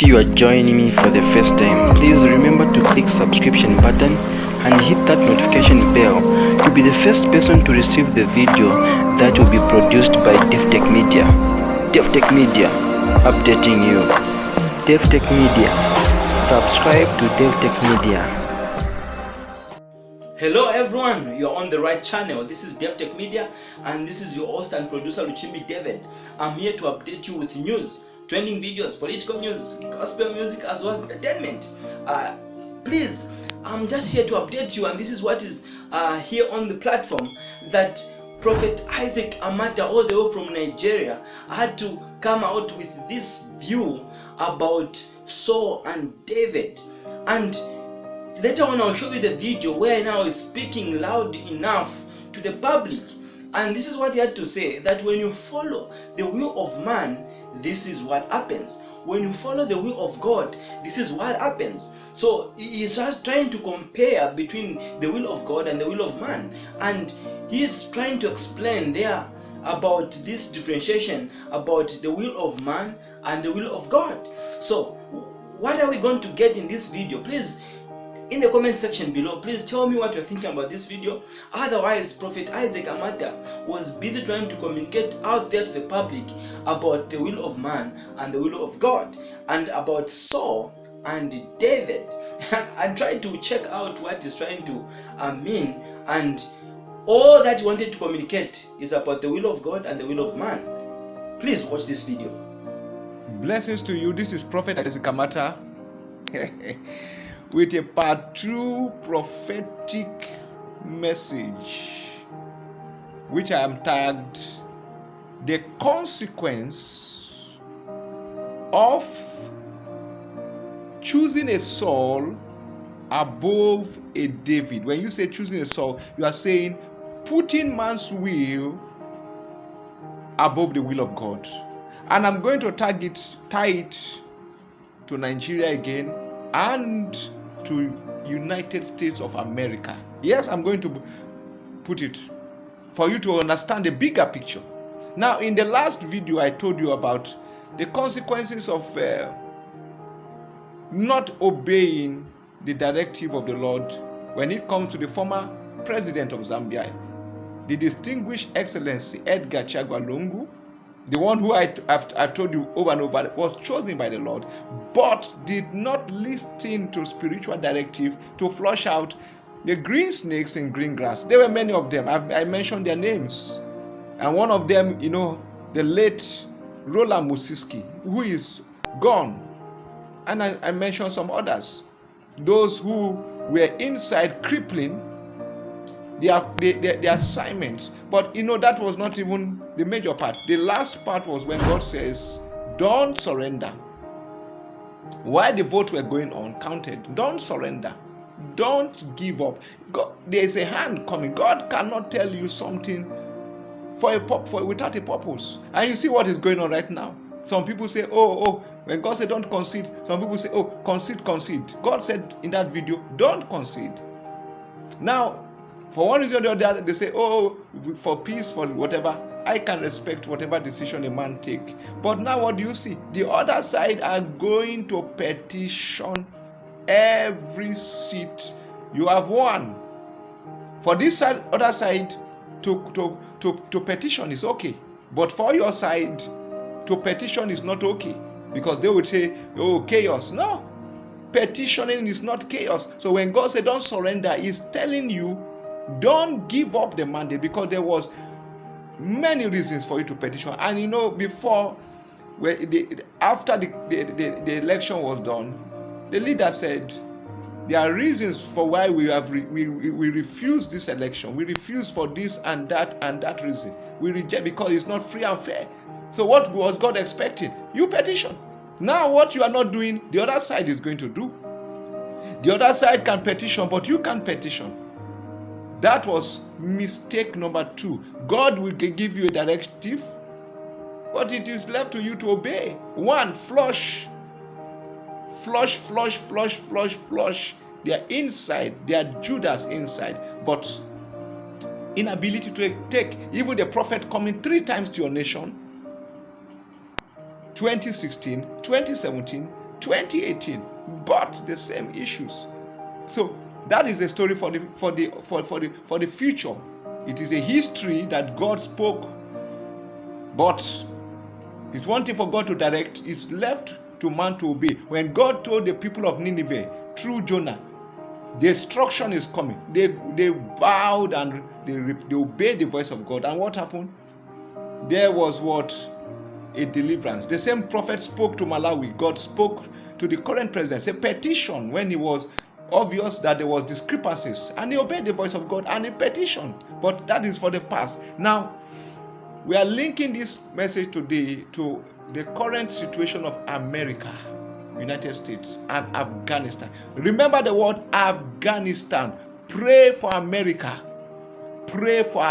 If you are joining me for the first time, please remember to click subscription button and hit that notification bell to be the first person to receive the video that will be produced by Davi-tech-media. Davi-tech-media, updating you. Davi-tech-media, subscribe to Davi-tech-media. Hello everyone, you're on the right channel. This is Davi-tech-media and this is your host and producer Luchimbi David. I'm here to update you with news, trending videos, political news, gospel music as well as entertainment. Please, I'm just here to update you, and this is what is here on the platform, that Prophet Isaac Amata, all the way from Nigeria, had to come out with this view about Saul and David. And later on I'll show you the video where now is speaking loud enough to the public. And this is what he had to say, that when you follow the will of man, this is what happens. When you follow the will of God, this is what happens. So he's just trying to compare between the will of God and the will of man. And he's trying to explain there about this differentiation about the will of man and the will of God. So what are we going to get in this video? Please, in the comment section below, please tell me what you're thinking about this video. Otherwise, Prophet Isaac Amata was busy trying to communicate out there to the public about the will of man and the will of God, and about Saul and David, and try to check out what he's trying to mean. And all that he wanted to communicate is about the will of God and the will of man. Please watch this video. Blessings to you. This is Prophet Isaac Amata with a part 2 prophetic message, which I am tagged "The Consequence of Choosing a Saul Above a David." When you say choosing a Saul, you are saying putting man's will above the will of God. And I'm going to tie it to Nigeria again and to United States of America. Yes, I'm going to put it for you to understand the bigger picture. Now, in the last video, I told you about the consequences of not obeying the directive of the Lord when it comes to the former president of Zambia, the distinguished Excellency Edgar Chagwa Lungu, the one who I've told you over and over was chosen by the Lord, but did not listen to spiritual directive to flush out the green snakes in green grass. There were many of them. I mentioned their names. And one of them, the late Roland Musiski, who is gone. And I mentioned some others. Those who were inside crippling their assignments. But that was not even the major part. The last part was when God says, don't surrender. While the votes were going on, counted, don't surrender. Don't give up. God, there's a hand coming. God cannot tell you something without a purpose. And you see what is going on right now. Some people say, when God said don't concede, some people say, concede. God said in that video, don't concede. Now, for one reason or the other, they say, for peace, for whatever, I can respect whatever decision a man take. But now what do you see? The other side are going to petition every seat you have won. For this other side, to petition is okay. But for your side, to petition is not okay. Because they would say, chaos. No, petitioning is not chaos. So when God said don't surrender, He's telling you, don't give up the mandate, because there was many reasons for you to petition. And before, after the election was done, the leader said there are reasons for why we refuse this election. We refuse for this and that reason. We reject because it's not free and fair. So what was God expecting? You petition. Now what you are not doing, the other side is going to do. The other side can petition, but you can't petition. That was mistake number 2. God will give you a directive, but it is left to you to obey. 1, flush their inside, their Judas inside, but inability to take. Even the prophet coming 3 times to your nation, 2016, 2017, 2018, but the same issues. So that is a story for the future. It is a history that God spoke, but it's one thing for God to direct, it's left to man to obey. When God told the people of Nineveh through Jonah, destruction is coming, they bowed and they obeyed the voice of God. And what happened? There was what? A deliverance. The same prophet spoke to Malawi. God spoke to the current president, a petition when it was obvious that there was discrepancies, and he obeyed the voice of God and a petition. But that is for the past. Now we are linking this message today to the current situation of America, United States, and Afghanistan. Remember the word Afghanistan. Pray for America. Pray for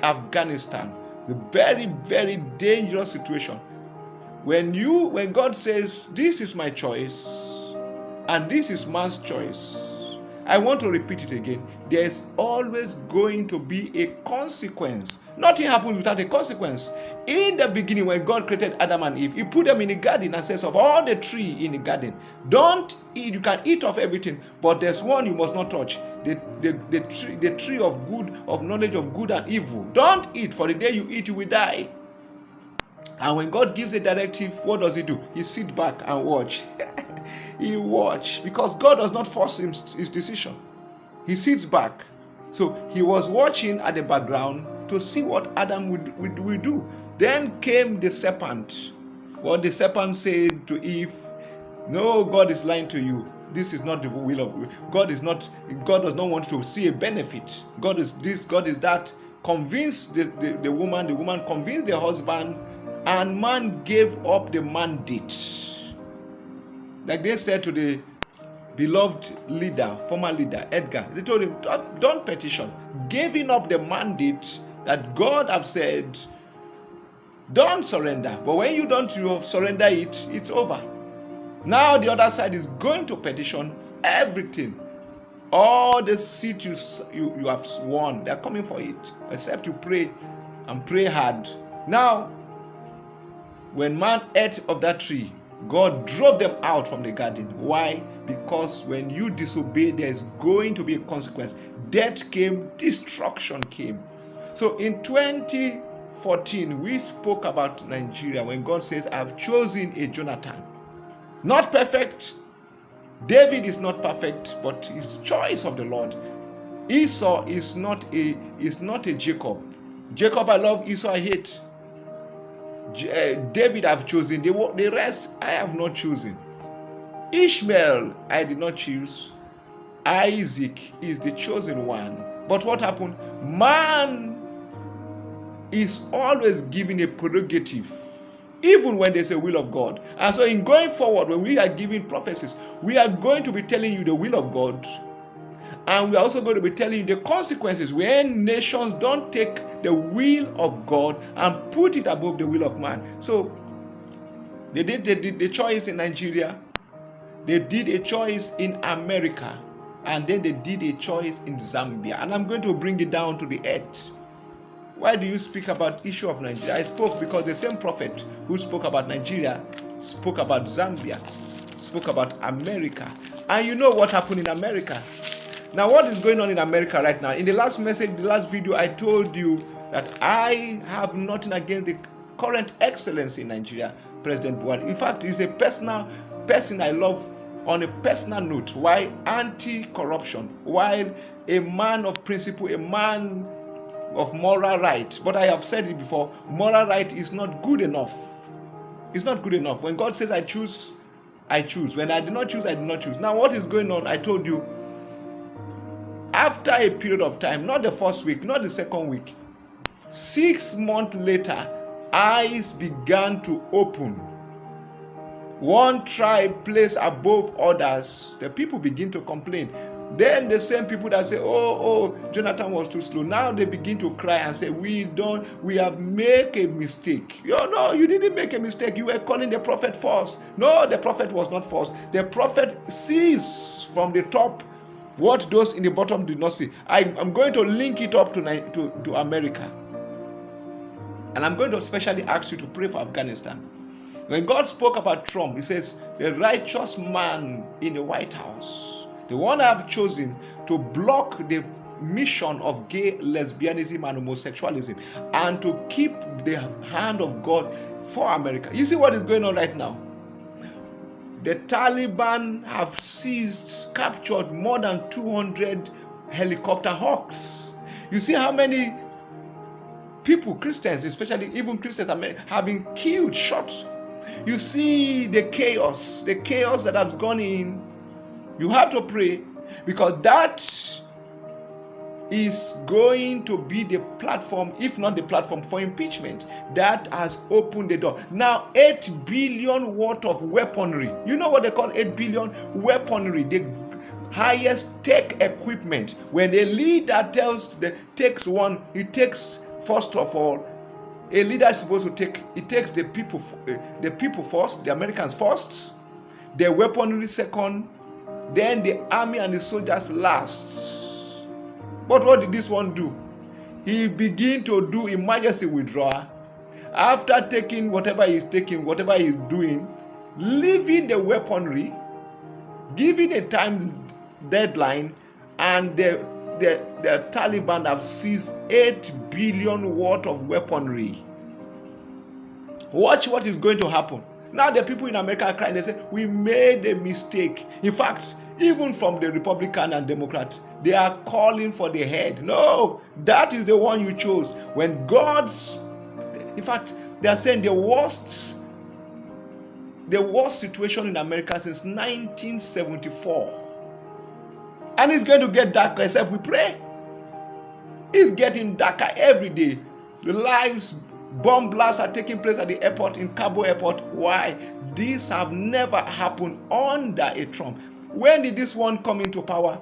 Afghanistan. The very, very dangerous situation. When God says, this is my choice and this is man's choice, I want to repeat it again. There's always going to be a consequence. Nothing happens without a consequence. In the beginning, when God created Adam and Eve, he put them in the garden and says, of all the tree in the garden, don't eat. You can eat of everything, but there's one you must not touch. The tree of good, of knowledge of good and evil. Don't eat, for the day you eat, you will die. And when God gives a directive, what does he do? He sits back and watch. He watch, because God does not force his decision. He sits back. So he was watching at the background to see what Adam would do. Then came the serpent. What the serpent said to Eve, no, God is lying to you. This is not the will of God. God does not want to see a benefit. God is this, God is that. Convinced the woman convinced the husband, and man gave up the mandate. Like they said to the beloved leader, former leader, Edgar, they told him, don't petition. Giving up the mandate that God have said, don't surrender. But when you don't surrender it, it's over. Now the other side is going to petition everything. All the seats you have won, they're coming for it. Except you pray and pray hard. Now, when man ate of that tree, God drove them out from the garden. Why? Because when you disobey, there's going to be a consequence. Death came, destruction came. So in 2014, we spoke about Nigeria when God says, I've chosen a Jonathan. Not perfect. David is not perfect, but it's choice of the Lord. Esau is not a Jacob. Jacob I love, Esau I hate. David I've chosen. The rest I have not chosen. Ishmael I did not choose. Isaac is the chosen one. But what happened? Man is always given a prerogative, even when there's a will of God. And so in going forward, when we are giving prophecies, we are going to be telling you the will of God. And we are also going to be telling you the consequences when nations don't take the will of God and put it above the will of man. So they did the choice in Nigeria. They did a choice in America. And then they did a choice in Zambia. And I'm going to bring it down to the earth. Why do you speak about issue of Nigeria? I spoke because the same prophet who spoke about Nigeria spoke about Zambia, spoke about America. And you know what happened in America. Now what is going on in America right now? In the last message, the last video, I told you that I have nothing against the current excellence in Nigeria, President Buhari. In fact, he's a person I love on a personal note. Why? Anti-corruption. While a man of principle, a man of moral right. But I have said it before, moral right is not good enough. It's not good enough. When God says I choose, I choose. When I do not choose, I do not choose. Now what is going on? I told you, after a period of time, not the first week, not the second week, 6 months later, eyes began to open. One tribe placed above others. The people begin to complain. Then the same people that say, oh, Jonathan was too slow. Now they begin to cry and say, we have made a mistake. No, you didn't make a mistake. You were calling the prophet false. No, the prophet was not false. The prophet sees from the top what those in the bottom did not see. I'm going to link it up to America. And I'm going to especially ask you to pray for Afghanistan. When God spoke about Trump, he says, the righteous man in the White House, the one I've chosen to block the mission of gay lesbianism and homosexualism and to keep the hand of God for America. You see what is going on right now? The Taliban have captured more than 200 helicopter hawks. You see how many people, Christians, especially even Christians, have been killed, shot. You see the chaos that has gone in. You have to pray, because that is going to be the platform, if not the platform, for impeachment. That has opened the door. Now, 8 billion worth of weaponry. You know what they call 8 billion? Weaponry, the highest tech equipment. When a leader takes one, he takes, first of all, a leader is supposed to takes the people first, the Americans first, the weaponry second, then the army and the soldiers last. But what did this one do? He began to do emergency withdrawal. After taking whatever he's doing, leaving the weaponry, giving a time deadline, and the Taliban have seized 8 billion worth of weaponry. Watch what is going to happen. Now the people in America are crying. They say, we made a mistake. In fact, even from the Republican and Democrat, they are calling for the head. No, that is the one you chose. When God's, in fact, they are saying the worst situation in America since 1974. And it's going to get darker except we pray. It's getting darker every day. The bomb blasts are taking place at the airport, in Cabo Airport. Why? These have never happened under a Trump. When did this one come into power?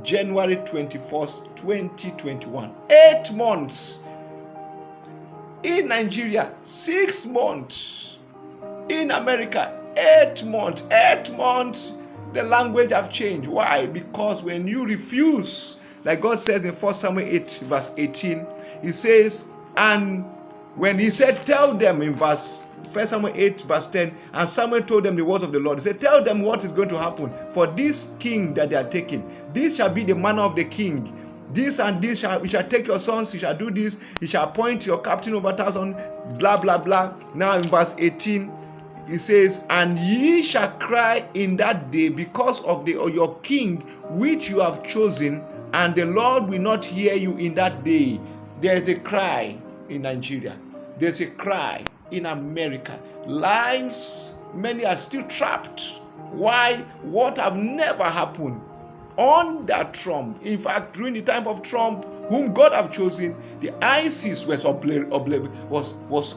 January 21st, 2021. 8 months. In Nigeria, 6 months. In America, 8 months. 8 months. The language have changed. Why? Because when you refuse, like God says in 1 Samuel 8 verse 18, he says, and when he said, tell them in 1 Samuel 8 verse 10, and Samuel told them the words of the Lord. He said, tell them what is going to happen for this king that they are taking. This shall be the manner of the king. This and this you shall take your sons, you shall do this, you shall appoint your captain over 1,000, blah, blah, blah. Now in verse 18, he says, and ye shall cry in that day because of your king which you have chosen, and the Lord will not hear you in that day. There is a cry in Nigeria. There's a cry in America. Lives, many are still trapped. Why? What have never happened under Trump. In fact, during the time of Trump, whom God have chosen, the ISIS was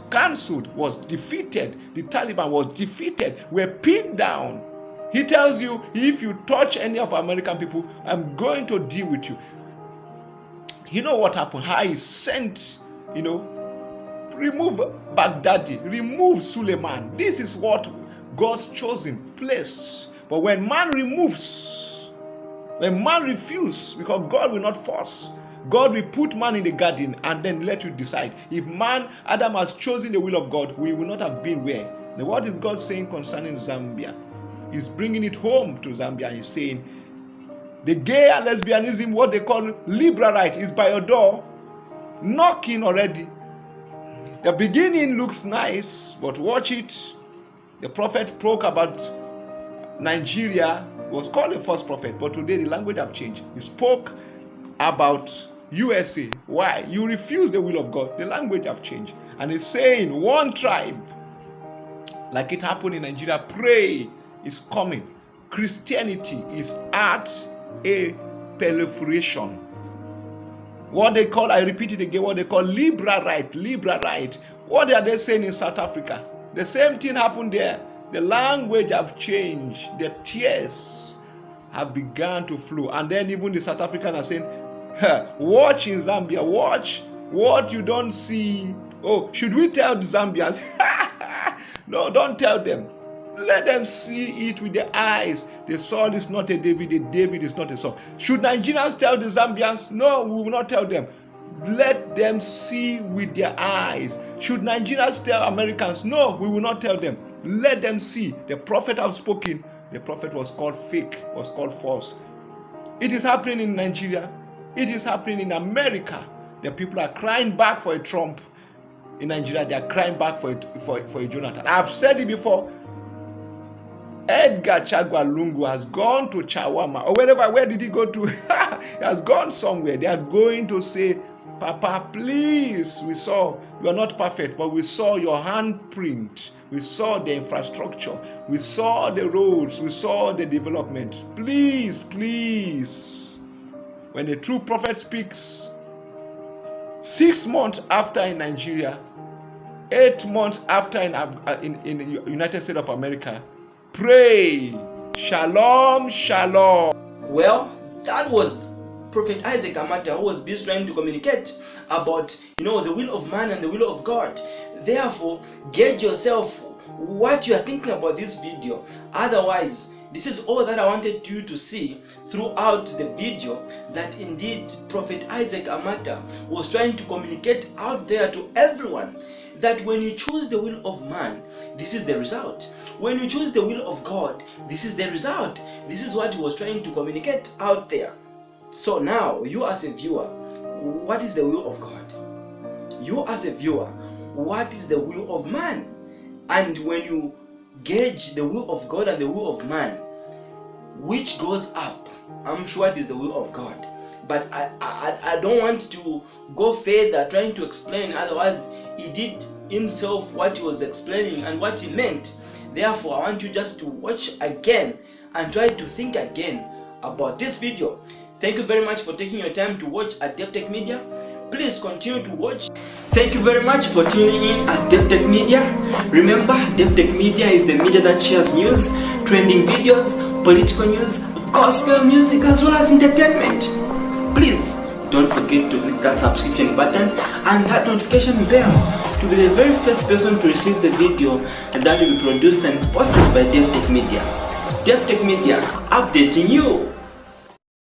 cancelled, was defeated. The Taliban was defeated, were pinned down. He tells you, if you touch any of American people, I'm going to deal with you. You know what happened? How he sent, remove Baghdadi, remove Suleiman. This is what God's chosen place. But when man removes, when man refuses, because God will not force, God will put man in the garden and then let you decide. If Adam has chosen the will of God, we will not have been where. Now, what is God saying concerning Zambia? He's bringing it home to Zambia. He's saying, the gay and lesbianism, what they call liberal right, is by your door, knocking already. The beginning looks nice, but watch it. The prophet spoke about Nigeria, was called the first prophet, but today the language have changed. He spoke about USA. Why? You refuse the will of God. The language have changed. And he's saying one tribe, like it happened in Nigeria, pray is coming. Christianity is at a proliferation. What they call, I repeat it again, what they call liberal right. What are they saying in South Africa? The same thing happened there. The language have changed. The tears have begun to flow. And then even the South Africans are saying, watch in Zambia, watch what you don't see. Oh, should we tell the Zambians? No, don't tell them. Let them see it with their eyes. The Saul is not a David, the David is not a Saul. Should Nigerians tell the Zambians? No, we will not tell them. Let them see with their eyes. Should Nigerians tell Americans? No, we will not tell them. Let them see. The prophet have spoken. The prophet was called fake, was called false. It is happening in Nigeria. It is happening in America. The people are crying back for a Trump. In Nigeria, they are crying back for a Jonathan. I've said it before. Edgar Chagwa Lungu has gone to Chawama or wherever. Where did he go to? He has gone somewhere. They are going to say, Papa, please, we saw you are not perfect, but we saw your handprint. We saw the infrastructure. We saw the roads. We saw the development. Please, please. When a true prophet speaks, 6 months after in Nigeria, 8 months after in the United States of America, pray. Shalom, shalom. Well, that was Prophet Isaac Amata, who was busy trying to communicate about, the will of man and the will of God. Therefore, gauge yourself what you are thinking about this video. Otherwise, this is all that I wanted you to see throughout the video, that indeed Prophet Isaac Amata was trying to communicate out there to everyone that when you choose the will of man, this is the result. When you choose the will of God, this is the result. This is what he was trying to communicate out there. So now, you as a viewer, what is the will of God? You as a viewer, what is the will of man? And when you gauge the will of God and the will of man, which goes up, I'm sure it is the will of God. But I don't want to go further trying to explain, otherwise he did himself what he was explaining and what he meant. Therefore, I want you just to watch again and try to think again about this video. Thank you very much for taking your time to watch at Davi-tech-media. Please continue to watch. Thank you very much for tuning in at Davi-tech-media. Remember, Davi-tech-media is the media that shares news, trending videos, political news, gospel music, as well as entertainment. Please don't forget to click that subscription button and that notification bell to be the very first person to receive the video that will be produced and posted by Davi-tech-media. Davi-tech-media, updating you.